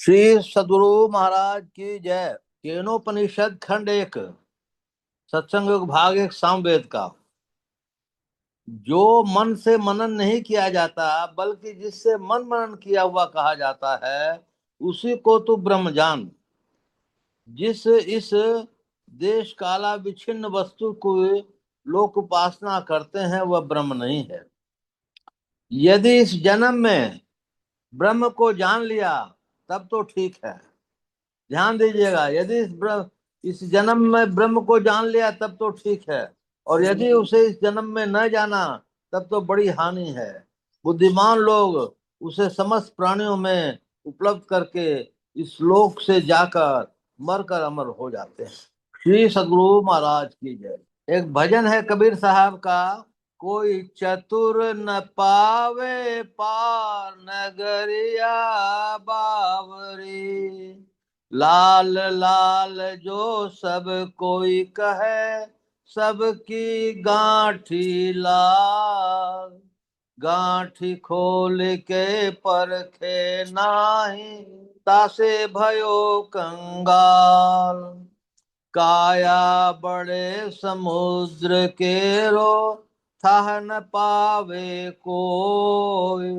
श्री सद्गुरु महाराज की जय। केनोपनिषद खंड एक, सत्संग योग भाग एक, सामवेद का। जो मन से मनन नहीं किया जाता बल्कि जिससे मन मनन किया हुआ कहा जाता है, उसी को तू ब्रह्म जान। जिस इस देश काला विच्छिन्न वस्तु को लोग उपासना करते हैं वह ब्रह्म नहीं है। यदि इस जन्म में ब्रह्म को जान लिया तब तो ठीक है। ध्यान दीजिएगा, यदि इस जन्म में ब्रह्म को जान लिया तब तो ठीक है, और यदि उसे इस जन्म में न जाना तब तो बड़ी हानि है। बुद्धिमान लोग उसे समस्त प्राणियों में उपलब्ध करके इस लोक से जाकर मरकर अमर हो जाते हैं। श्री सद्गुरु महाराज की जय। एक भजन है कबीर साहब का। कोई चतुर न पावे पार नगरिया बावरी, लाल लाल जो सब कोई कहे, सबकी गांठी लाल। गांठी खोल के परखे नाही, तासे भयो कंगाल। काया बड़े समुद्र के रो, थाह न पावे कोई।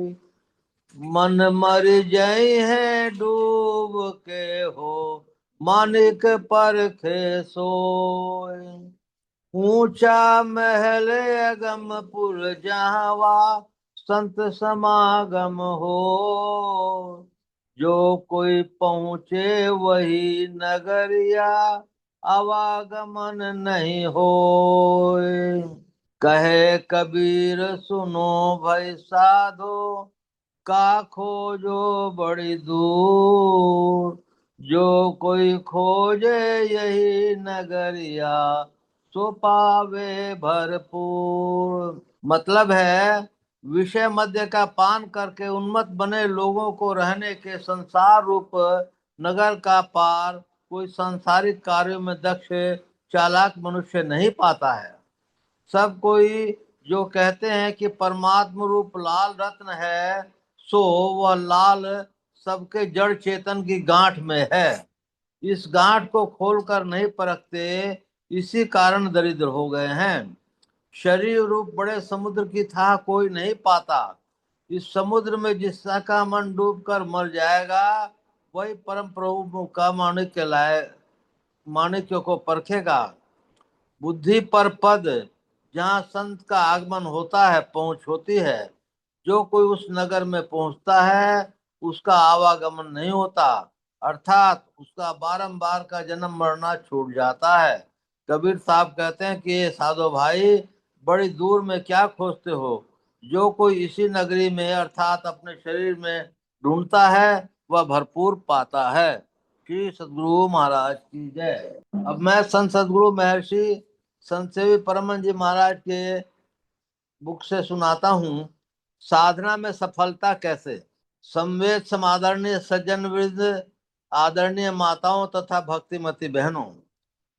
मन मर जाई है डूब के हो, मानिक परखे सोय। ऊंचा महल अगमपुर जहावा, संत समागम हो। जो कोई पहुँचे वही नगरिया, आवागमन नहीं होय। कहे कबीर सुनो भाई साधो, का खोजो बड़ी दूर। जो कोई खोजे यही नगरिया, सो पावे भरपूर। मतलब है, विषय मद्य का पान करके उन्मत्त बने लोगों को रहने के संसार रूप नगर का पार कोई सांसारिक कार्यों में दक्ष चालाक मनुष्य नहीं पाता है। सब कोई जो कहते हैं कि परमात्म रूप लाल रत्न है, सो वह लाल सबके जड़ चेतन की गांठ में है। इस गांठ को खोलकर नहीं परखते, इसी कारण दरिद्र हो गए हैं। शरीर रूप बड़े समुद्र की थाह कोई नहीं पाता। इस समुद्र में जिसका मन डूबकर मर जाएगा, वही परम प्रभु का माणिक्य लाए, माणिक्य को परखेगा। बुद्धि पर पद जहाँ संत का आगमन होता है, पहुंच होती है। जो कोई उस नगर में पहुंचता है उसका आवागमन नहीं होता, अर्थात उसका बारंबार का जन्म मरना छूट जाता है। कबीर साहब कहते हैं कि ये साधो भाई, बड़ी दूर में क्या खोजते हो। जो कोई इसी नगरी में अर्थात अपने शरीर में ढूंढता है वह भरपूर पाता है। श्री सद्गुरु महाराज की जय। अब मैं संत सद्गुरु महर्षि संत सेवी परमन जी महाराज के बुक से सुनाता हूँ। साधना में सफलता कैसे। संवेद समादरणीय सज्जन वृंद, आदरणीय माताओं तथा भक्तिमती बहनों,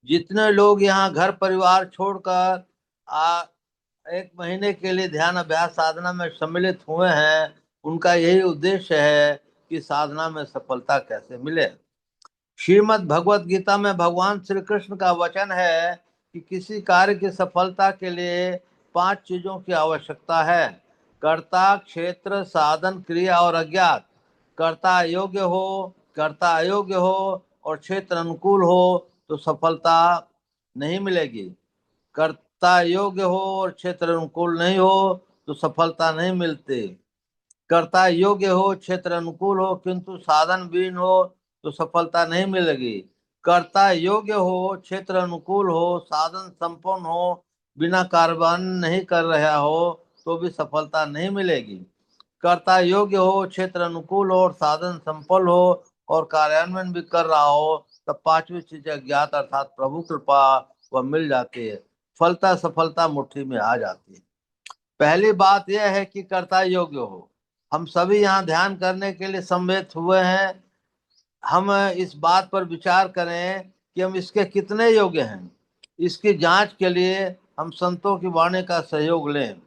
जितने लोग यहाँ घर परिवार छोड़कर एक महीने के लिए ध्यान अभ्यास साधना में सम्मिलित हुए हैं, उनका यही उद्देश्य है कि साधना में सफलता कैसे मिले। श्रीमद् भगवत गीता में भगवान श्री कृष्ण का वचन है कि किसी कार्य की सफलता के लिए 5 चीजों की आवश्यकता है: कर्ता, क्षेत्र, साधन, क्रिया और अज्ञात। कर्ता योग्य हो, कर्ता अयोग्य हो और क्षेत्र अनुकूल हो तो सफलता नहीं मिलेगी। कर्ता योग्य हो और क्षेत्र अनुकूल नहीं हो तो सफलता नहीं मिलती। कर्ता योग्य हो, क्षेत्र अनुकूल हो किंतु साधन विहीन हो तो सफलता नहीं मिलेगी। कर्ता योग्य हो, क्षेत्र अनुकूल हो, साधन संपन्न हो, बिना कार्यान्वयन नहीं कर रहा हो तो भी सफलता नहीं मिलेगी। कर्ता योग्य हो, क्षेत्र अनुकूल हो और साधन संपन्न हो और कार्यान्वयन भी कर रहा हो, तब 5वीं चीज अज्ञात अर्थात प्रभु कृपा वह मिल जाती है। फलता सफलता मुट्ठी में आ जाती है। पहली बात यह है कि कर्ता योग्य हो। हम सभी यहाँ ध्यान करने के लिए सम्मिलित हुए हैं। हम इस बात पर विचार करें कि हम इसके कितने योग्य हैं। इसकी जांच के लिए हम संतों की वाणी का सहयोग लें।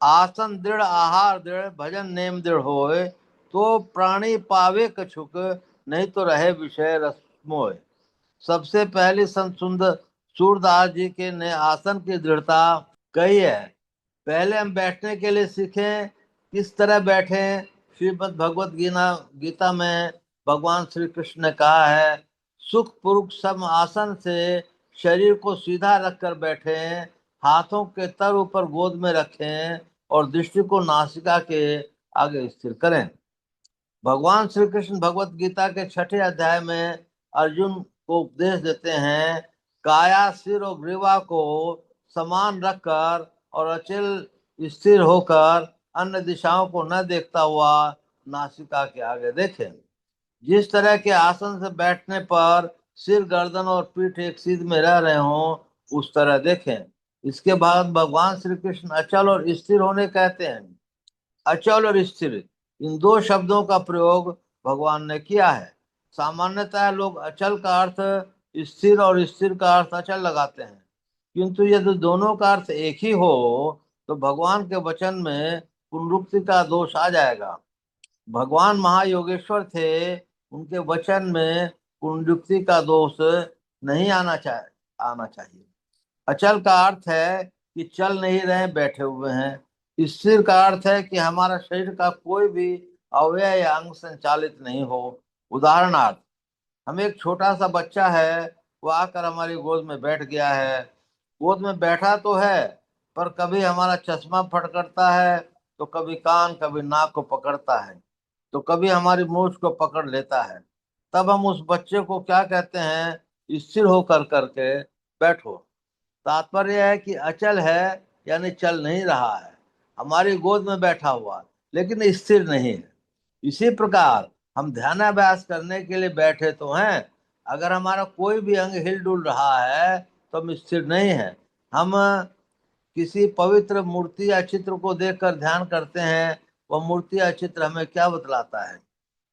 आसन दृढ़, आहार दृढ़, भजन नेम दृढ़ होए, तो प्राणी पावे कछुक, नहीं तो रहे विषय रस मोह। सबसे पहले संत सुंदर सूरदास जी के ने आसन की दृढ़ता कही है। पहले हम बैठने के लिए सीखें, किस तरह बैठें। श्रीमद् भगवत गीता में भगवान श्री कृष्ण ने कहा है, सुख पूर्वक सम आसन से शरीर को सीधा रखकर बैठें, हाथों के तर ऊपर गोद में रखें और दृष्टि को नासिका के आगे स्थिर करें। भगवान श्री कृष्ण भगवत गीता के 6ठे अध्याय में अर्जुन को उपदेश देते हैं, काया सिर और ग्रीवा को समान रखकर और अचल स्थिर होकर अन्य दिशाओं को न देखता हुआ नासिका के आगे देखें। जिस तरह के आसन से बैठने पर सिर, गर्दन और पीठ एक सीध में रह रहे हों, उस तरह देखें। इसके बाद भगवान श्री कृष्ण अचल और स्थिर होने कहते हैं। अचल और स्थिर, इन दो शब्दों का प्रयोग भगवान ने किया है। सामान्यतः लोग अचल का अर्थ स्थिर और स्थिर का अर्थ अचल लगाते हैं, किंतु यदि दोनों का अर्थ एक ही हो तो भगवान के वचन में पुनरुक्ति का दोष आ जाएगा। भगवान महायोगेश्वर थे, उनके वचन में पुनरुक्ति का दोष नहीं आना चाहिए। अचल का अर्थ है कि चल नहीं रहे, बैठे हुए हैं। स्थिर का अर्थ है कि हमारा शरीर का कोई भी अवयव या अंग संचालित नहीं हो। उदाहरणार्थ, हम एक छोटा सा बच्चा है, वो आकर हमारी गोद में बैठ गया है। गोद में बैठा तो है, पर कभी हमारा चश्मा फटकता है, तो कभी कान, कभी नाक को पकड़ता है, तो कभी हमारी मूछ को पकड़ लेता है। तब हम उस बच्चे को क्या कहते हैं? स्थिर होकर करके बैठो। तात्पर्य है कि अचल है, यानी चल नहीं रहा है, हमारी गोद में बैठा हुआ, लेकिन स्थिर नहीं है। इसी प्रकार हम ध्यानाभ्यास करने के लिए बैठे तो हैं, अगर हमारा कोई भी अंग हिल डुल रहा है तो हम स्थिर नहीं है। हम किसी पवित्र मूर्ति या चित्र को देखकर ध्यान करते हैं, वह मूर्ति या चित्र हमें क्या बतलाता है?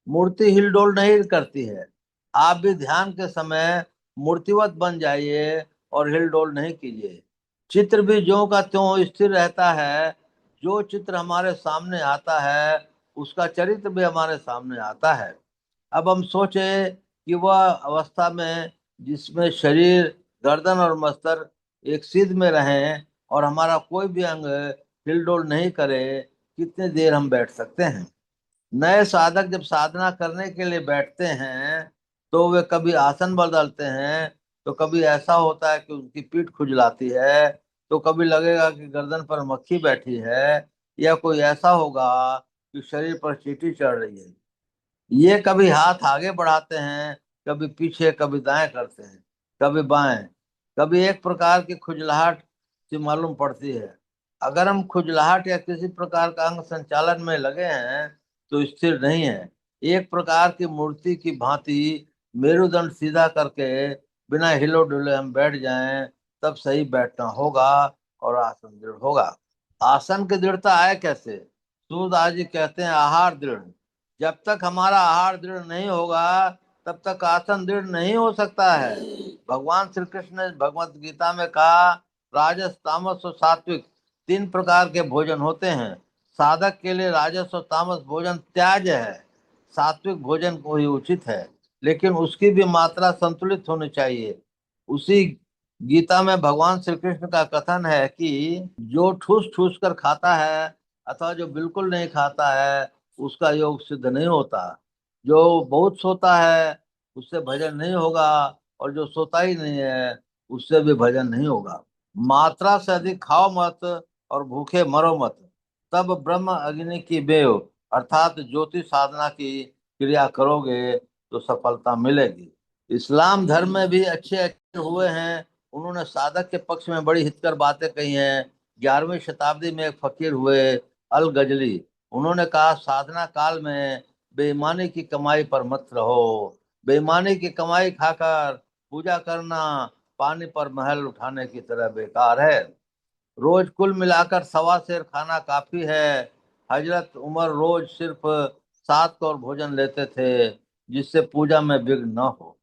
मूर्ति हिलडोल नहीं करती है। आप भी ध्यान के समय मूर्तिवत बन जाइए और हिलडोल नहीं कीजिए। चित्र भी ज्यों का त्यों स्थिर रहता है। जो चित्र हमारे सामने आता है, उसका चरित्र भी हमारे सामने आता है। अब हम सोचे कि वह अवस्था में जिसमें शरीर, गर्दन और मस्तक एक सीध में रहें और हमारा कोई भी अंग हिलडोल नहीं करे, कितनी देर हम बैठ सकते हैं? नए साधक जब साधना करने के लिए बैठते हैं तो वे कभी आसन बदलते हैं, तो कभी ऐसा होता है कि उनकी पीठ खुजलाती है, तो कभी लगेगा कि गर्दन पर मक्खी बैठी है, या कोई ऐसा होगा कि शरीर पर चींटी चढ़ रही है। ये कभी हाथ आगे बढ़ाते हैं, कभी पीछे, कभी दाएं करते हैं, कभी बाएं। कभी एक प्रकार की खुजलाहट सी मालूम पड़ती है। अगर हम खुजलाहट या किसी प्रकार का अंग संचालन में लगे हैं तो स्थिर नहीं है। एक प्रकार की मूर्ति की भांति मेरुदंड सीधा करके बिना हिलो डुले हम बैठ जाएं, तब सही बैठना होगा और आसन दृढ़ होगा। आसन की दृढ़ता आए कैसे? सूरदास जी कहते हैं, आहार दृढ़। जब तक हमारा आहार दृढ़ नहीं होगा, तब तक आसन दृढ़ नहीं हो सकता है। भगवान श्री कृष्ण ने भगवत गीता में कहा, राजस, तामस और सात्विक 3 प्रकार के भोजन होते हैं। साधक के लिए राजस और तामस भोजन त्याज्य है। सात्विक भोजन को ही उचित है, लेकिन उसकी भी मात्रा संतुलित होनी चाहिए। उसी गीता में भगवान श्री कृष्ण का कथन है कि जो ठूस ठूस कर खाता है अथवा जो बिल्कुल नहीं खाता है, उसका योग सिद्ध नहीं होता। जो बहुत सोता है, उससे भजन नहीं होगा, और जो सोता ही नहीं है, उससे भी भजन नहीं होगा। मात्रा से अधिक खाओ मत और भूखे मरो मत, तब ब्रह्म अग्नि की बेव अर्थात ज्योति साधना की क्रिया करोगे तो सफलता मिलेगी। इस्लाम धर्म में भी अच्छे अच्छे हुए हैं, उन्होंने साधक के पक्ष में बड़ी हितकर बातें कही हैं। 11वीं शताब्दी में एक फकीर हुए, अल गजली। उन्होंने कहा, साधना काल में बेईमानी की कमाई पर मत रहो। बेईमानी की कमाई खाकर पूजा करना पानी पर महल उठाने की तरह बेकार है। रोज कुल मिलाकर 1.25 सेर खाना काफी है। हजरत उमर रोज सिर्फ 7 कौर भोजन लेते थे, जिससे पूजा में विघ्न न हो।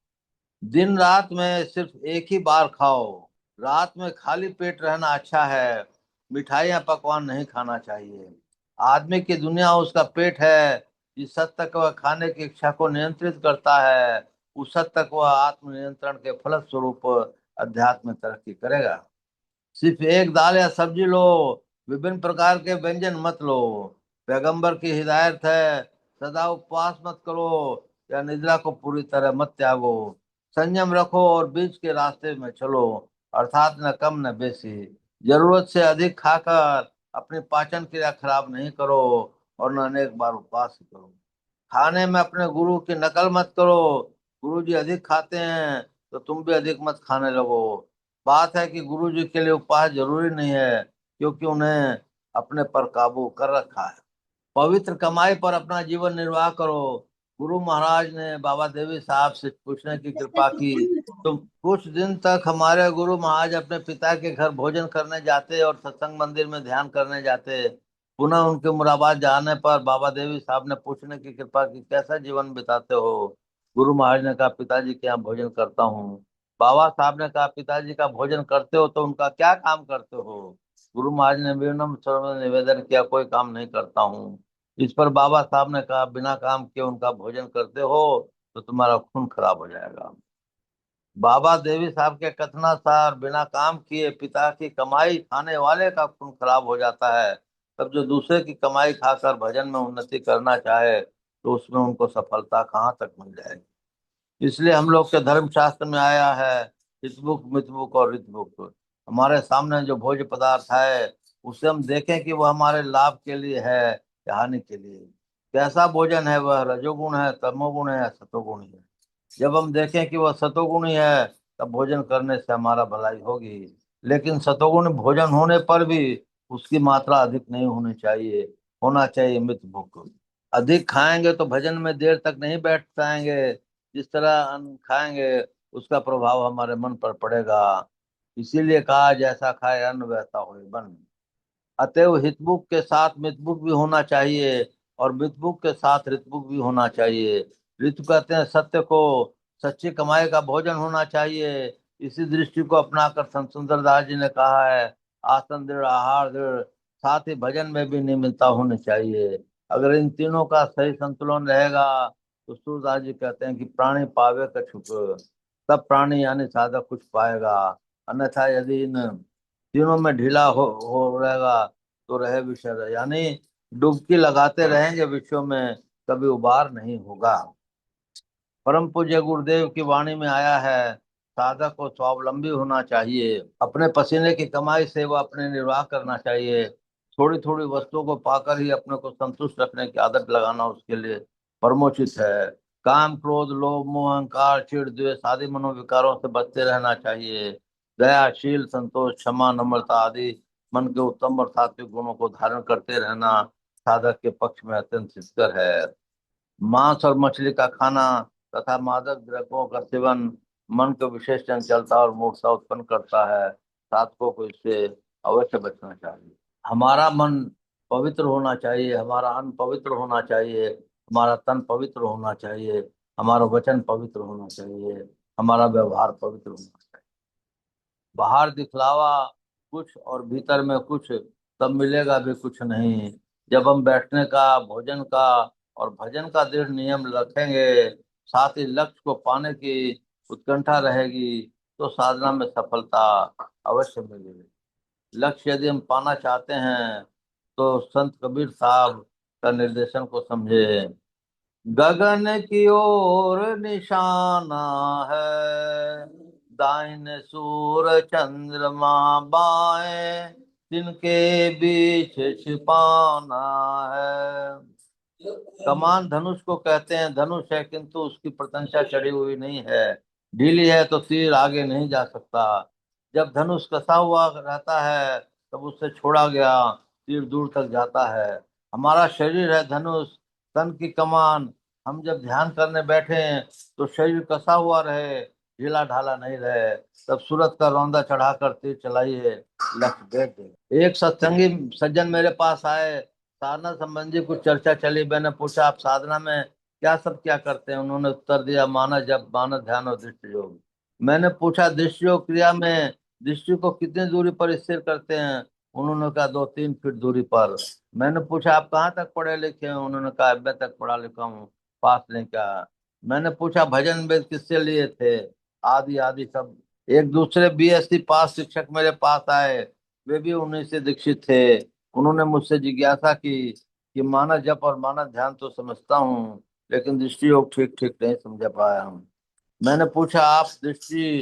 दिन रात में सिर्फ एक ही बार खाओ। रात में खाली पेट रहना अच्छा है। मिठाइयाँ, पकवान नहीं खाना चाहिए। आदमी की दुनिया उसका पेट है, जिस हद तक वह खाने की इच्छा को नियंत्रित करता है, उस हद तक वह आत्म नियंत्रण के फलस्वरूप अध्यात्म में तरक्की करेगा। सिर्फ एक दाल या सब्जी लो, विभिन्न प्रकार के व्यंजन मत लो। पैगंबर की हिदायत है, सदा उपवास मत करो या निद्रा को पूरी तरह मत त्यागो। संयम रखो और बीच के रास्ते में चलो, अर्थात न कम न बेसी। जरूरत से अधिक खाकर अपनी पाचन क्रिया खराब नहीं करो और न अनेक बार उपवास करो। खाने में अपने गुरु की नकल मत करो। गुरु जी अधिक खाते हैं तो तुम भी अधिक मत खाने लगो। बात है कि गुरु जी के लिए उपवास जरूरी नहीं है, क्योंकि उन्हें अपने पर काबू कर रखा है। पवित्र कमाई पर अपना जीवन निर्वाह करो। गुरु महाराज ने बाबा देवी साहब से पूछने की कृपा की। तो कुछ दिन तक हमारे गुरु महाराज अपने पिता के घर भोजन करने जाते और सत्संग मंदिर में ध्यान करने जाते। पुनः उनके मुराबाद जाने पर बाबा देवी साहब ने पूछने की कृपा की, कैसा जीवन बिताते हो? गुरु महाराज ने कहा, पिताजी के यहाँ भोजन करता हूँ। बाबा साहब ने कहा, पिताजी का भोजन करते हो तो उनका क्या काम करते हो? गुरु महाराज ने विनम्र स्वर में निवेदन किया, कोई काम नहीं करता हूँ। इस पर बाबा साहब ने कहा, बिना काम किए उनका भोजन करते हो तो तुम्हारा खून खराब हो जाएगा। बाबा देवी साहब के कथनासार बिना काम किए पिता की कमाई खाने वाले का खून खराब हो जाता है। तब जो दूसरे की कमाई खाकर भजन में उन्नति करना चाहे तो उसमें उनको सफलता कहाँ तक मिल जाएगी। इसलिए हम लोग के धर्म शास्त्र में आया है, हितबुक मितबुक और रितबुक। हमारे सामने जो भोज्य पदार्थ है उसे हम देखें कि वह हमारे लाभ के लिए है या हानि के लिए। कैसा भोजन है, वह रजोगुण है, तमोगुण है या सतोगुण है? जब हम देखें कि वह सतोगुणी है तब भोजन करने से हमारा भलाई होगी। लेकिन सतोगुण भोजन होने पर भी उसकी मात्रा अधिक नहीं होनी चाहिए, होना चाहिए मित भूख। अधिक खाएंगे तो भजन में देर तक नहीं बैठ पाएंगे। जिस तरह अन्न खाएंगे उसका प्रभाव हमारे मन पर पड़ेगा। इसीलिए कहा, जैसा खाए अन्न वैसा होए मन। अतएव हितबुक के साथ मितबुक भी होना चाहिए और मितबुक के साथ ऋतबुक भी होना चाहिए। ऋतु कहते हैं सत्य को, सच्ची कमाई का भोजन होना चाहिए। इसी दृष्टि को अपनाकर संत सुंदरदास जी ने कहा है, आसन दृढ़ आहार दृढ़, साथ ही भजन में भी नियमितता होनी चाहिए। अगर इन तीनों का सही संतुलन रहेगा तो सूरदास जी कहते हैं कि प्राणी पावे कछुक, तब प्राणी यानी साधक कुछ पाएगा। अन्यथा यदि इन तीनों में ढीला हो रहेगा तो रहे विषय, यानी डुबकी लगाते रहेंगे विषयों में, कभी उबार नहीं होगा। परम पूज्य गुरुदेव की वाणी में आया है, साधक को स्वावलंबी होना चाहिए। अपने पसीने की कमाई से वो अपने निर्वाह करना चाहिए। थोड़ी थोड़ी वस्तुओं को पाकर ही अपने को संतुष्ट रखने की आदत लगाना उसके लिए परमोचित है। काम क्रोध लोभ मोह अहंकार चिढ़ द्वेष आदि मनोविकारों से बचते रहना चाहिए। दयाशील संतोष क्षमा नम्रता आदि मन के उत्तम और सात्विक गुणों को धारण करते रहना साधक के पक्ष में अत्यंत हितकर है। मांस और मछली का खाना तथा मादक द्रव्यों का सेवन मन को विशेष चंचलता और मूर्छा उत्पन्न करता है। साधकों को इससे अवश्य बचना चाहिए। हमारा मन पवित्र होना चाहिए, हमारा अन्न पवित्र होना चाहिए, हमारा तन पवित्र होना चाहिए, हमारा वचन पवित्र होना चाहिए, हमारा व्यवहार पवित्र होना चाहिए। बाहर दिखलावा कुछ और भीतर में कुछ, तब मिलेगा भी कुछ नहीं। जब हम बैठने का, भोजन का और भजन का दृढ़ नियम रखेंगे, साथ ही लक्ष्य को पाने की उत्कंठा रहेगी, तो साधना में सफलता अवश्य मिलेगी। लक्ष्य यदि हम पाना चाहते हैं तो संत कबीर साहब का निर्देशन को समझे। गगन की ओर निशाना है, दाहिने सूरज चंद्रमा बाएं, तिनके बीच छिपाना है। कमान धनुष को कहते हैं, धनुष है किंतु उसकी प्रत्यंचा चढ़ी हुई नहीं है, ढीली है तो तीर आगे नहीं जा सकता। जब धनुष कसा हुआ रहता है तब उससे छोड़ा गया तीर दूर तक जाता है। हमारा शरीर है धनुष, तन की कमान। हम जब ध्यान करने बैठे तो शरीर कसा हुआ रहे, ढीला ढाला नहीं रहे, तब सूरत का रौंदा चढ़ाकर तीर चलाइए, लक्ष्य भेद दे। एक सत्संगी सज्जन मेरे पास आए, साधना संबंधी कुछ चर्चा चली। मैंने पूछा, आप साधना में क्या करते हैं? उन्होंने उत्तर दिया, मानस जप, मानस ध्यान और दृष्टि योग। मैंने पूछा, दृष्टि योग क्रिया में दृष्टि को कितनी दूरी पर स्थिर करते हैं? उन्होंने कहा 2-3 फीट दूरी पर। मैंने पूछा आप कहाँ तक पढ़े लिखे हैं? उन्होंने कहा एमए तक पढ़ा लिखा हूँ, पास नहीं किया। मैंने पूछा भजन वेद किससे लिए थे? आदि आदि सब। एक दूसरे बीएससी पास शिक्षक मेरे पास आए, वे भी उन्हीं से दीक्षित थे। उन्होंने मुझसे जिज्ञासा की कि मानस जप और मानस ध्यान तो समझता हूँ, लेकिन दृष्टि योग ठीक ठीक नहीं समझ पाया हूँ। मैंने पूछा आप दृष्टि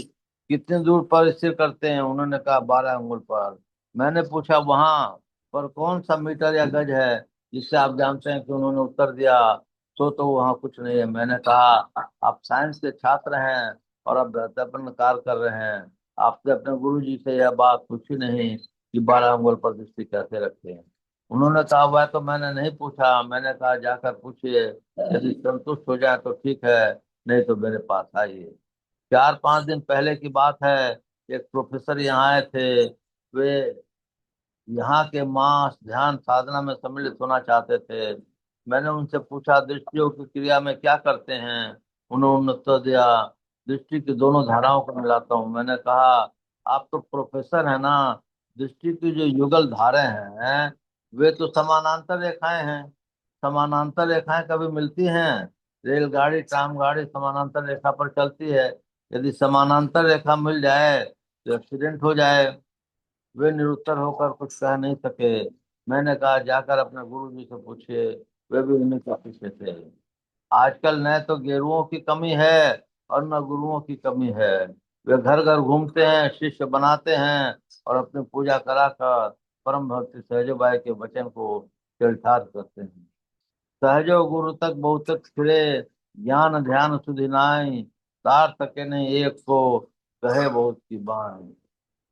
कितने दूर पर स्थिर करते हैं? उन्होंने कहा 12 अंगुल पर। मैंने पूछा वहां पर कौन सा मीटर या गज है जिससे आप जानते हैं? कि उन्होंने उत्तर दिया तो वहाँ कुछ नहीं है। मैंने कहा आप साइंस के छात्र हैं और अब अध्यापन कार्य कर रहे हैं, आपने अपने गुरु जी से यह बात पूछी नहीं कि 12 अंगुल पर दृष्टि कैसे रखते हैं? उन्होंने कहा वह तो मैंने नहीं पूछा। मैंने कहा जाकर पूछिए, यदि संतुष्ट हो जाए तो ठीक है, नहीं तो मेरे पास आइए। 4-5 दिन पहले की बात है, एक प्रोफेसर यहाँ आए थे। वे यहाँ के मास ध्यान साधना में सम्मिलित होना चाहते थे। मैंने उनसे पूछा दृष्टियों की क्रिया में क्या करते हैं? उन्होंने उत्तर दिया दृष्टि की दोनों धाराओं को मिलाता हूँ। मैंने कहा आप तो प्रोफेसर है ना, दृष्टि की जो युगल धाराएं हैं वे तो समानांतर रेखाएं हैं। समानांतर रेखाएं कभी मिलती हैं? रेलगाड़ी ट्राम गाड़ी समानांतर रेखा पर चलती है। यदि समानांतर रेखा मिल जाए तो एक्सीडेंट हो जाए। वे निरुत्तर होकर कुछ कह नहीं सके। मैंने कहा जाकर अपने गुरु जी से पूछिए, वे भी उन्हीं के पीछे थे। आजकल न तो गेरुओं की कमी है और न गुरुओं की कमी है। वे घर घर घूमते हैं, शिष्य बनाते हैं और अपनी पूजा कराकर परम भक्ति सहजोबाई के वचन को चरितार्थ करते हैं। सहजो गुरु तक बहुत फिरे, ज्ञान ध्यान सुधि नाई, तार सके नहीं एक को, कहे बहुत की बाई।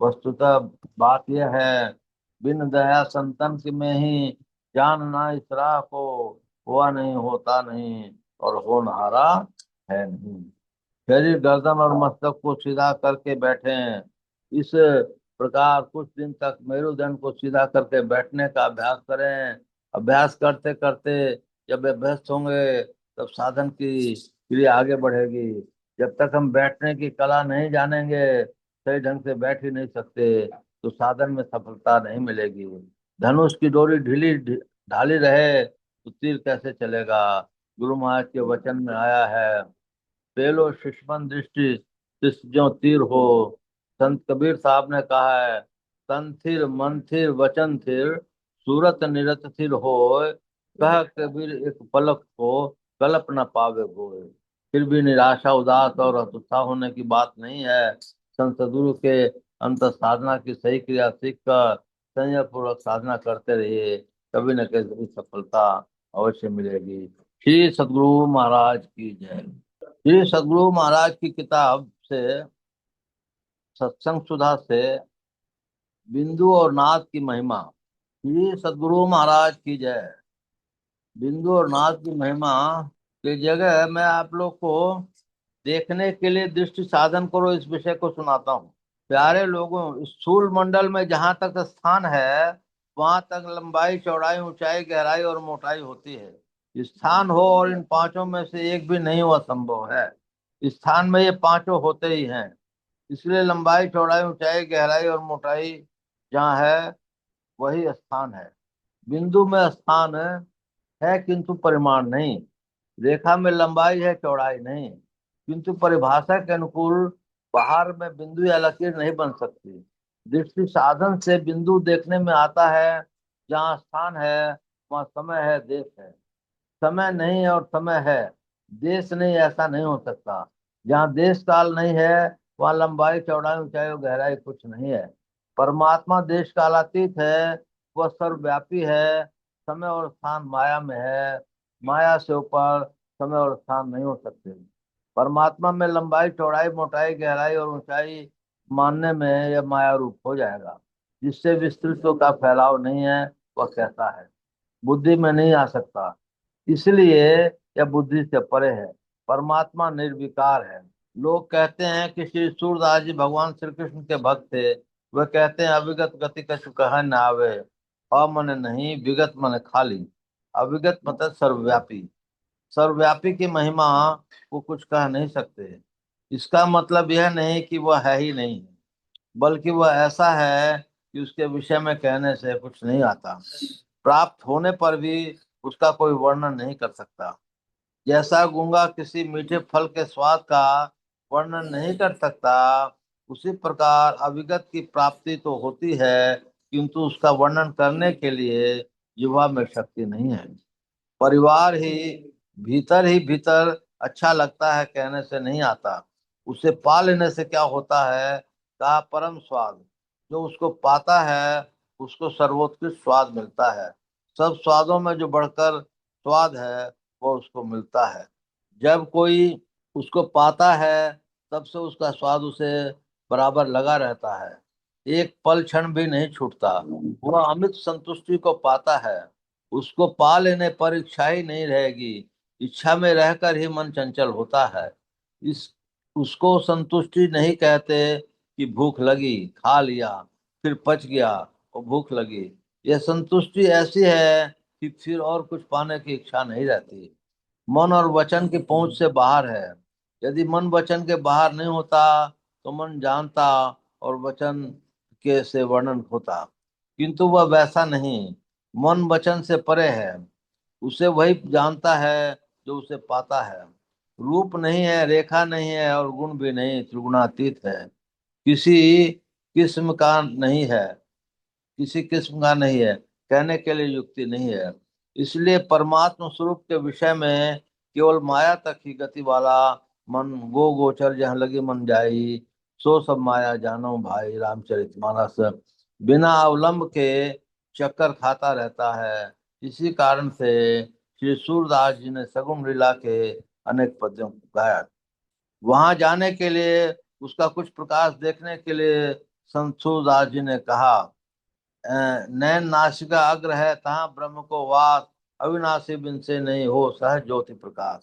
वस्तुतः बात यह है, बिन दया संतन की में ही जान ना इसरा को, हुआ नहीं होता नहीं और होनहारा है नहीं। शरीर गर्दन और मस्तक को सीधा करके बैठे हैं। इस प्रकार कुछ दिन तक मेरुदंड को सीधा करके बैठने का अभ्यास करें। अभ्यास करते करते जब अभ्यस्त होंगे तब साधन की क्रिया आगे बढ़ेगी। जब तक हम बैठने की कला नहीं जानेंगे, सही ढंग से बैठ ही नहीं सकते, तो साधन में सफलता नहीं मिलेगी। धनुष की डोरी ढाली रहे तो तीर कैसे चलेगा? गुरु महाराज के वचन में आया है, पेलो सुषमन दृष्टि तिस ज्यों तीर हो। संत कबीर साहब ने कहा है, तन थिर मन थिर वचन थिर, सूरत निरत थिर होय। कह कबीर एक पलक को, कल्प न पावे कोय। फिर भी निराशा उदास और हतोत्साह होने की बात नहीं है। संत सद्गुरु के अंत साधना की सही क्रिया सीख कर संयम पूर्वक साधना करते रहिए, कभी न कभी सफलता अवश्य मिलेगी। श्री सद्गुरु महाराज की जय। श्री सद्गुरु महाराज की किताब से, सत्संग सुधा से, बिंदु और नाद की महिमा। श्री सद्गुरु महाराज की जय। बिंदु और नाद की महिमा की जगह मैं आप लोग को देखने के लिए दृष्टि साधन करो इस विषय को सुनाता हूँ। प्यारे लोगों, स्थूल मंडल में जहां तक स्थान है वहां तक लंबाई चौड़ाई ऊंचाई गहराई और मोटाई होती है। स्थान हो और इन पांचों में से एक भी नहीं हुआ संभव है। स्थान में ये पांचों होते ही हैं। इसलिए लंबाई चौड़ाई ऊंचाई गहराई और मोटाई जहाँ है वही स्थान है। बिंदु में स्थान है किंतु परिमाण नहीं। रेखा में लंबाई है चौड़ाई नहीं, किंतु परिभाषा के अनुकूल बाहर में बिंदु या लकीर नहीं बन सकती। दृष्टि साधन से बिंदु देखने में आता है। जहाँ स्थान है वहाँ समय है, देश है। समय नहीं और समय है, देश नहीं, ऐसा नहीं हो सकता। जहाँ देश काल नहीं है वहाँ लंबाई चौड़ाई ऊंचाई और गहराई कुछ नहीं है। परमात्मा देश कालातीत है, वह सर्वव्यापी है। समय और स्थान माया में है, माया से ऊपर समय और स्थान नहीं हो सकते। परमात्मा में लंबाई चौड़ाई मोटाई गहराई और ऊंचाई मानने में यह माया रूप हो जाएगा। जिससे विस्तृतों का फैलाव नहीं है वह कैसा है, बुद्धि में नहीं आ सकता। इसलिए यह बुद्धि से परे है। परमात्मा निर्विकार है। लोग कहते हैं कि श्री सूरदास जी भगवान श्री कृष्ण के भक्त थे। वह कहते हैं अविगत गति कछु कह न आवे, अमन नहीं विगत मन खाली। अविगत मतलब सर्वव्यापी। सर्वव्यापी की महिमा को कुछ कह नहीं सकते। इसका मतलब यह नहीं कि वह है ही नहीं, बल्कि वह ऐसा है कि उसके विषय में कहने से कुछ नहीं आता। प्राप्त होने पर भी उसका कोई वर्णन नहीं कर सकता। जैसा गूंगा किसी मीठे फल के स्वाद का वर्णन नहीं कर सकता, उसी प्रकार अविगत की प्राप्ति तो होती है, किंतु उसका वर्णन करने के लिए जिह्वा में शक्ति नहीं है। परिवार ही भीतर अच्छा लगता है कहने से नहीं आता, उसे पा लेने से क्या होता है, कहा परम स्वाद। जो उसको पाता है उसको सर्वोत्कृष्ट स्वाद मिलता है। सब स्वादों में जो बढ़कर स्वाद है वो उसको मिलता है। जब कोई उसको पाता है तब से उसका स्वाद उसे बराबर लगा रहता है, एक पल क्षण भी नहीं छूटता। वह अमित संतुष्टि को पाता है। उसको पा लेने पर इच्छा ही नहीं रहेगी, इच्छा में रहकर ही मन चंचल होता है। इस उसको संतुष्टि नहीं कहते कि भूख लगी खा लिया फिर पच गया और भूख लगी। यह संतुष्टि ऐसी है कि फिर और कुछ पाने की इच्छा नहीं रहती। मन और वचन की पहुंच से बाहर है। यदि मन वचन के बाहर नहीं होता तो मन जानता और वचन के से वर्णन होता, किंतु वह वैसा नहीं। मन वचन से परे है, उसे वही जानता है जो उसे पाता है। रूप नहीं है, रेखा नहीं है और गुण भी नहीं, त्रिगुणातीत है। किसी किस्म का नहीं है, किसी किस्म का नहीं है, कहने के लिए युक्ति नहीं है। इसलिए परमात्म स्वरूप के विषय में केवल माया तक ही गति वाला मन गो गोचर जहाँ लगी मन जाई, सो सब माया जानो भाई, रामचरितमानस। बिना अवलंब के चक्कर खाता रहता है। इसी कारण से श्री सूरदास जी ने सगुन लीला के अनेक पद्यों को गाया। वहां जाने के लिए, उसका कुछ प्रकाश देखने के लिए संत सूरदास जी ने कहा, नैन नासिका अग्र है तहाँ ब्रह्म को वास, अविनाशी बिन से नहीं हो सहज ज्योति प्रकाश।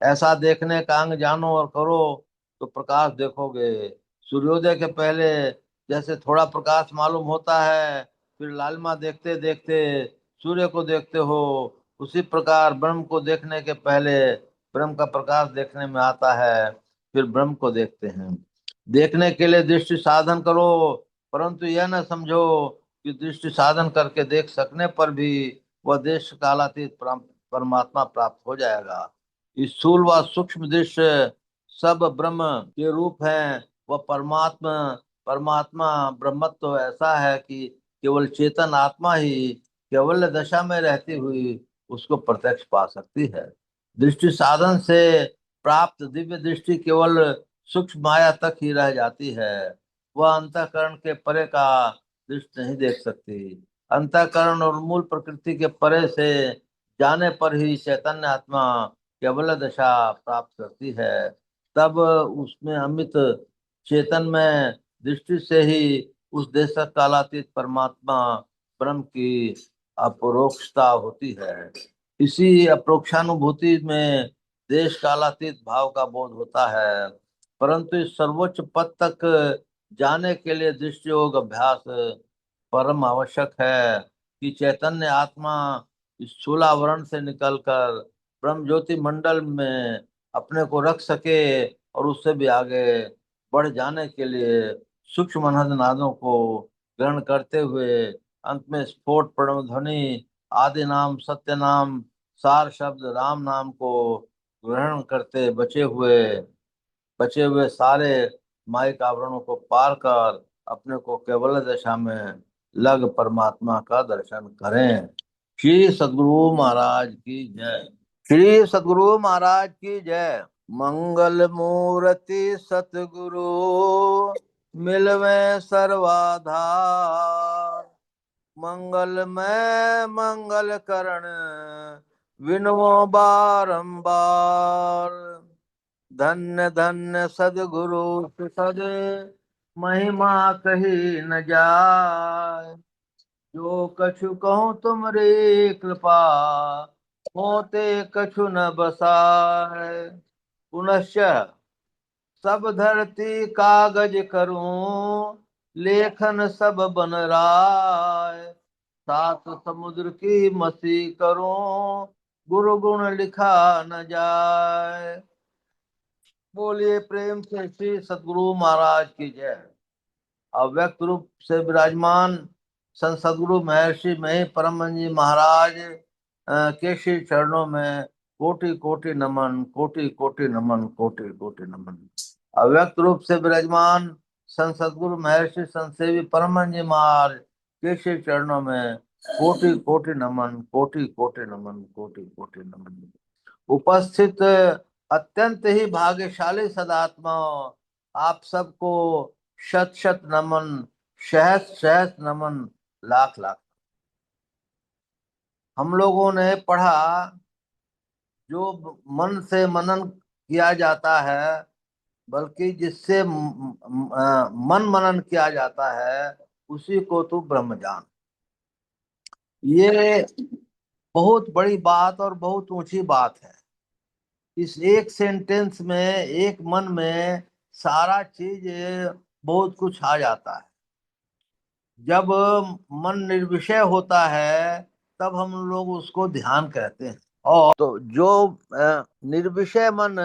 ऐसा देखने का अंग जानो और करो तो प्रकाश देखोगे। सूर्योदय के पहले जैसे थोड़ा प्रकाश मालूम होता है, फिर लालिमा देखते देखते सूर्य को देखते हो, उसी प्रकार ब्रह्म को देखने के पहले ब्रह्म का प्रकाश देखने में आता है, फिर ब्रह्म को देखते हैं। देखने के लिए दृष्टि साधन करो, परंतु यह न समझो कि दृष्टि साधन करके देख सकने पर भी वह देश कालातीत परमात्मा प्राप्त हो जाएगा। स्थूल व सूक्ष्म दृश्य सब ब्रह्म के रूप हैं। वह परमात्मा परमात्मा ब्रह्मत्व तो ऐसा है कि केवल चेतन आत्मा ही केवल दशा में रहती हुई उसको प्रत्यक्ष पा सकती है। दृष्टि साधन से प्राप्त दिव्य दृष्टि केवल सूक्ष्म माया तक ही रह जाती है। वह अंतःकरण के परे का दृष्टि नहीं देख सकती। अंतःकरण और मूल प्रकृति के परे से जाने पर ही चैतन्य आत्मा केवल दशा प्राप्त करती है। तब उसमें अमित चेतन में दृष्टि से ही उस देश कालातीत परमात्मा ब्रह्म की अपरोक्षता होती है। इसी अप्रोक्षानुभूति में देश कालातीत भाव का बोध होता है। परंतु इस सर्वोच्च पद तक जाने के लिए दृष्टि योग अभ्यास परम आवश्यक है कि चैतन्य आत्मा इस स्थूलावरण से निकलकर ब्रह्म ज्योति मंडल में अपने को रख सके और उससे भी आगे बढ़ जाने के लिए सूक्ष्म अनहद नादों को ग्रहण करते हुए अंत में स्फोट प्रणव ध्वनि आदि नाम सत्य नाम सार शब्द राम नाम को ग्रहण करते बचे हुए सारे माइक आवरणों को पार कर अपने को केवल दशा में लग परमात्मा का दर्शन करें। श्री सद्गुरु महाराज की जय। श्री सद्गुरु महाराज की जय। मंगल मूर्ति सतगुरु मिलवे सर्वाधार, मंगलमय मंगल करण विनवो बारंबार। धन्य धन्य सद्गुरु सद महिमा कही न जाय, जो कछु कहूँ तुमरी कृपा होते कछु न बसाय। पुनश्च सब धरती कागज करूं, लेखन सब बन राय। सात समुद्र की मसी करूं, गुरु गुण लिखा न जाए। बोलिए प्रेम से श्री सद्गुरु महाराज की जय। अव्यक्त रूप से विराजमान संत सदगुरु महर्षि मही परम जी महाराज के श्री चरणों में कोटि कोटि नमन, कोटि कोटि नमन, कोटि कोटि नमन। अव्यक्त रूप से विराजमान संत सदगुरु महर्षि संत सेवी परम जी महाराज के श्री चरणों में कोटि कोटि नमन, कोटि कोटि नमन, कोटि कोटि नमन। उपस्थित अत्यंत ही भाग्यशाली सदात्मा, आप सबको शत शत नमन, सहस्र सहस्र नमन, लाख लाख। हम लोगों ने पढ़ा, जो मन से मनन किया जाता है, बल्कि जिससे मन मनन किया जाता है, उसी को तू ब्रह्म जान। ये बहुत बड़ी बात और बहुत ऊंची बात है। इस एक सेंटेंस में, एक मन में सारा चीज बहुत कुछ आ जाता है। जब मन निर्विषय होता है तब हम लोग उसको ध्यान कहते हैं। और तो जो निर्विषय मन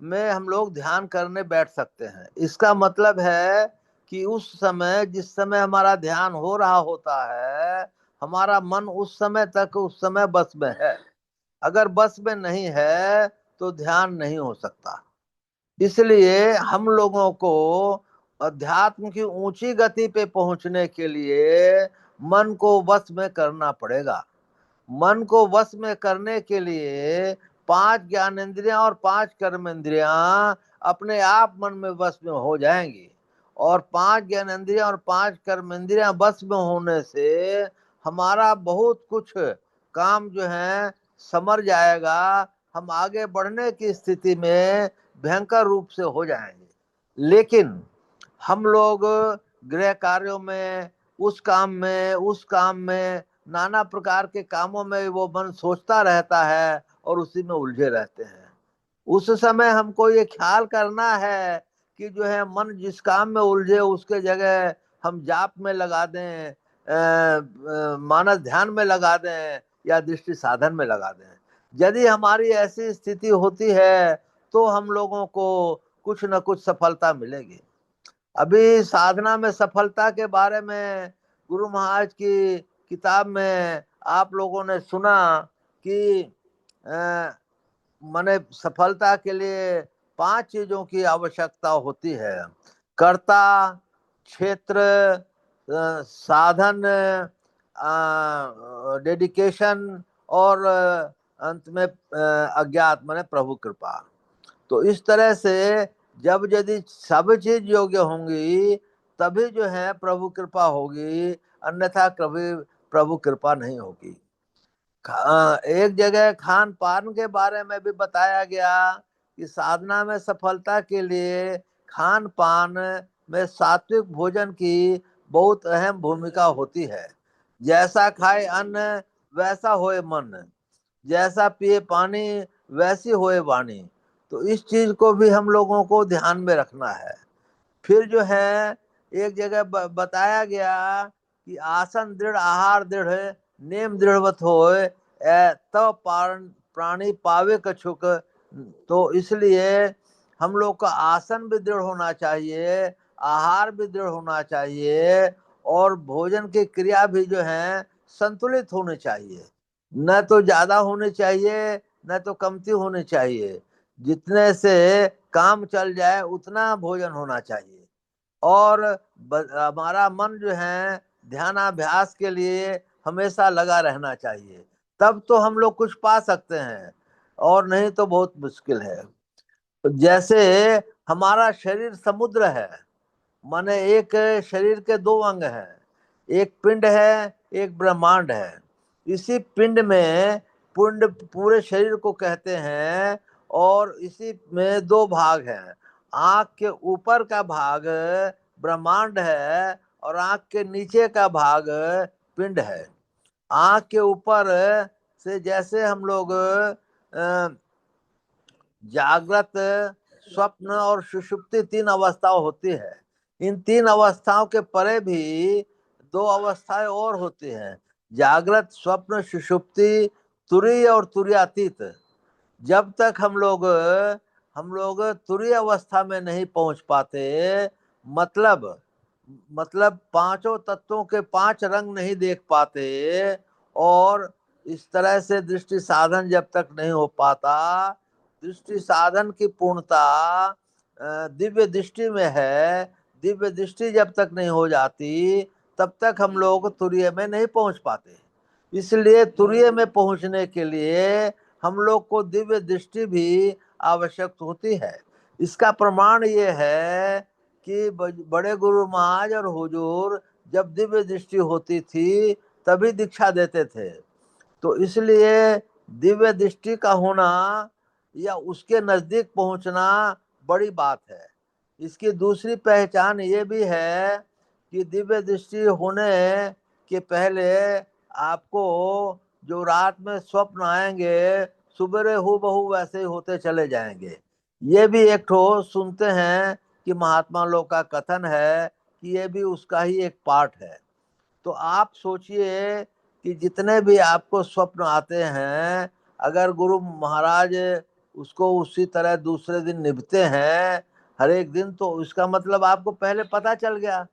में हम लोग ध्यान करने बैठ सकते हैं, इसका मतलब है कि उस समय, जिस समय हमारा ध्यान हो रहा होता है, हमारा मन उस समय तक, उस समय बस में है। अगर बस में नहीं है तो ध्यान नहीं हो सकता। इसलिए हम लोगों को अध्यात्म की ऊंची गति पे पहुंचने के लिए मन को वश में करना पड़ेगा। मन को वश में करने के लिए 5 ज्ञानेंद्रियां और 5 कर्मेंद्रियां अपने आप मन में वश में हो जाएंगी। और 5 ज्ञानेंद्रियां और 5 कर्मेंद्रियां वश में होने से हमारा बहुत कुछ काम जो है समर जाएगा। हम आगे बढ़ने की स्थिति में भयंकर रूप से हो जाएंगे। लेकिन हम लोग गृह कार्यों में, उस काम में, उस काम में, नाना प्रकार के कामों में वो मन सोचता रहता है और उसी में उलझे रहते हैं। उस समय हमको ये ख्याल करना है कि जो है मन जिस काम में उलझे उसके जगह हम जाप में लगा दें, मानस ध्यान में लगा दें, या दृष्टि साधन में लगा दें। यदि हमारी ऐसी स्थिति होती है तो हम लोगों को कुछ न कुछ सफलता मिलेगी। अभी साधना में सफलता के बारे में गुरु महाराज की किताब में आप लोगों ने सुना कि माने सफलता के लिए 5 चीजों की आवश्यकता होती है: कर्ता, क्षेत्र, साधन, डेडिकेशन, और अंत में अज्ञात माने प्रभु कृपा। तो इस तरह से जब यदि सब चीज योग्य होंगी तभी जो है प्रभु कृपा होगी, अन्यथा कभी प्रभु कृपा नहीं होगी। एक जगह खान पान के बारे में भी बताया गया कि साधना में सफलता के लिए खान पान में सात्विक भोजन की बहुत अहम भूमिका होती है। जैसा खाए अन्न वैसा होए मन, जैसा पिए पानी वैसी होए वाणी। तो इस चीज को भी हम लोगों को ध्यान में रखना है। फिर जो है एक जगह बताया गया कि आसन दृढ़, आहार दृढ़, नेम दृढ़वत होए, तो प्राणी पावे कछुक। तो इसलिए हम लोग का आसन भी दृढ़ होना चाहिए, आहार भी दृढ़ होना चाहिए, और भोजन की क्रिया भी जो है संतुलित होनी चाहिए। न तो ज्यादा होनी चाहिए, न तो कमती होनी चाहिए। जितने से काम चल जाए उतना भोजन होना चाहिए। और हमारा मन जो है ध्यानाभ्यास के लिए हमेशा लगा रहना चाहिए। तब तो हम लोग कुछ पा सकते हैं, और नहीं तो बहुत मुश्किल है। जैसे हमारा शरीर समुद्र है, माने एक शरीर के 2 अंग हैं, एक पिंड है, एक ब्रह्मांड है। इसी पिंड में पिंड पूरे शरीर को कहते हैं, और इसी में 2 भाग हैं। आंख के ऊपर का भाग ब्रह्मांड है, और आंख के नीचे का भाग पिंड है। आंख के ऊपर से जैसे हम लोग जागृत, स्वप्न और सुषुप्ति 3 अवस्थाएं होती है। इन 3 अवस्थाओं के परे भी 2 अवस्थाएं और होती हैं: जागृत, स्वप्न, सुषुप्ति, तुरीय और तुरीयातीत। जब तक हम लोग तुरीय अवस्था में नहीं पहुंच पाते, मतलब मतलब पांचों तत्वों के पांच रंग नहीं देख पाते, और इस तरह से दृष्टि साधन जब तक नहीं हो पाता, दृष्टि साधन की पूर्णता दिव्य दृष्टि में है। दिव्य दृष्टि जब तक नहीं हो जाती, तब तक हम लोग तुरीय में नहीं पहुंच पाते। इसलिए तुरीय में पहुंचने के लिए हम लोग को दिव्य दृष्टि भी आवश्यक होती है। इसका प्रमाण ये है कि बड़े गुरु महाराज और हुजूर जब दिव्य दृष्टि होती थी तभी दीक्षा देते थे। तो इसलिए दिव्य दृष्टि का होना या उसके नजदीक पहुंचना बड़ी बात है। इसकी दूसरी पहचान ये भी है कि दिव्य दृष्टि होने के पहले आपको जो रात में स्वप्न आएंगे, सुबह हूबहू वैसे ही होते चले जाएंगे। ये भी एक ठो सुनते हैं कि महात्मा लोग का कथन है कि ये भी उसका ही एक पार्ट है। तो आप सोचिए कि जितने भी आपको स्वप्न आते हैं, अगर गुरु महाराज उसको उसी तरह दूसरे दिन निभते हैं हर एक दिन, तो इसका मतलब आपको पहले पता चल गया।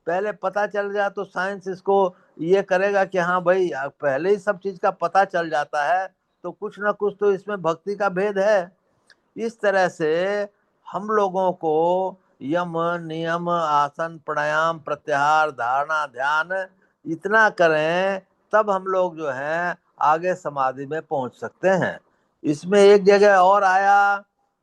पहले पता चल गया तो साइंस इसको ये करेगा कि हाँ भाई, पहले ही सब चीज का पता चल जाता है, तो कुछ ना कुछ तो इसमें भक्ति का भेद है। इस तरह से हम लोगों को यम नियम आसन प्राणायाम प्रत्याहार धारणा ध्यान इतना करें, तब हम लोग जो है आगे समाधि में पहुंच सकते हैं। इसमें एक जगह और आया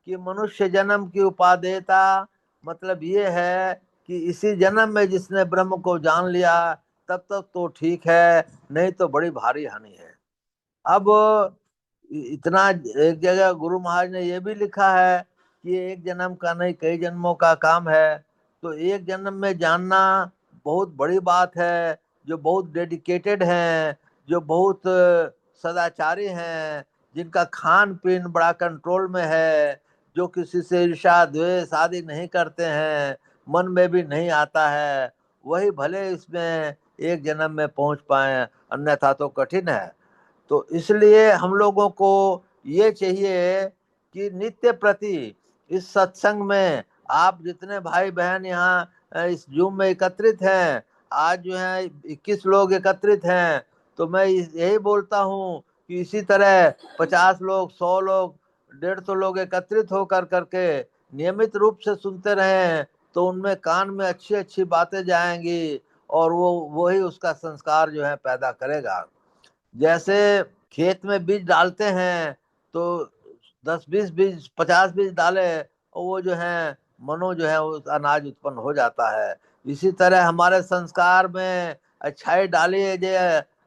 कि मनुष्य जन्म की उपादेयता, मतलब ये है कि इसी जन्म में जिसने ब्रह्म को जान लिया तब तक तो ठीक है, नहीं तो बड़ी भारी हानि है। अब इतना एक जगह गुरु महाराज ने यह भी लिखा है कि एक जन्म का नहीं कई जन्मों का काम है। तो एक जन्म में जानना बहुत बड़ी बात है। जो बहुत डेडिकेटेड हैं, जो बहुत सदाचारी हैं, जिनका खान पीन बड़ा कंट्रोल में है, जो किसी से ईर्ष्या द्वेष आदि नहीं करते हैं, मन में भी नहीं आता है, वही भले इसमें एक जन्म में पहुंच पाए, अन्यथा तो कठिन है। तो इसलिए हम लोगों को ये चाहिए कि नित्य प्रति इस सत्संग में आप जितने भाई बहन यहाँ इस जूम में एकत्रित हैं, आज जो है 21 लोग एकत्रित हैं, तो मैं यही बोलता हूँ कि इसी तरह 50 लोग 100 लोग 150 लोग एकत्रित होकर करके नियमित रूप से सुनते रहें, तो उनमें कान में अच्छी अच्छी बातें जाएंगी, और वो वही उसका संस्कार जो है पैदा करेगा। जैसे खेत में बीज डालते हैं, तो 10 20 बीज 50 बीज डाले और वो जो है मनो जो है उस अनाज उत्पन्न हो जाता है। इसी तरह हमारे संस्कार में अच्छाई डालिए, जे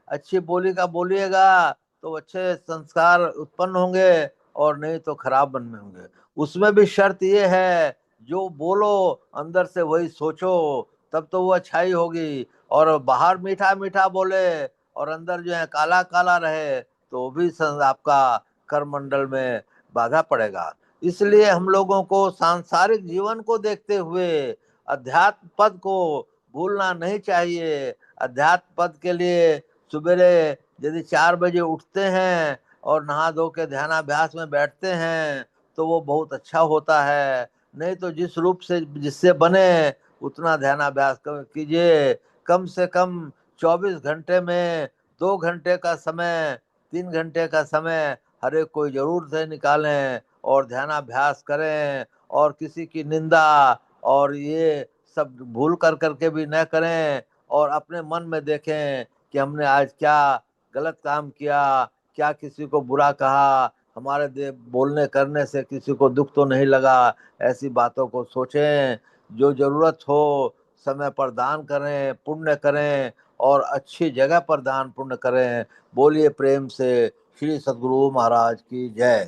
अच्छी बोली का बोलिएगा तो अच्छे संस्कार उत्पन्न होंगे, और नहीं तो खराब मन में होंगे। उसमें भी शर्त ये है, जो बोलो अंदर से वही सोचो, तब तो वो अच्छाई होगी। और बाहर मीठा मीठा बोले और अंदर जो है काला काला रहे, तो वो भी आपका कर्मंडल में बाधा पड़ेगा। इसलिए हम लोगों को सांसारिक जीवन को देखते हुए अध्यात्म पद को भूलना नहीं चाहिए। अध्यात्म पद के लिए सुबेरे यदि 4 बजे उठते हैं और नहा धो के ध्यानाभ्यास में बैठते हैं, तो वो बहुत अच्छा होता है। नहीं तो जिस रूप से जिससे बने उतना ध्यानाभ्यास कीजिए। कम से कम 24 घंटे में 2 घंटे का समय, 3 घंटे का समय हर एक कोई जरूर से निकालें और ध्यानाभ्यास करें, और किसी की निंदा और ये सब भूल कर करके भी न करें, और अपने मन में देखें कि हमने आज क्या गलत काम किया, क्या किसी को बुरा कहा, हमारे बोलने करने से किसी को दुख तो नहीं लगा। ऐसी बातों को सोचें। जो जरूरत हो समय पर दान करें, पुण्य करें, और अच्छी जगह पर दान पुण्य करें। बोलिए प्रेम से श्री सद्गुरु महाराज की जय।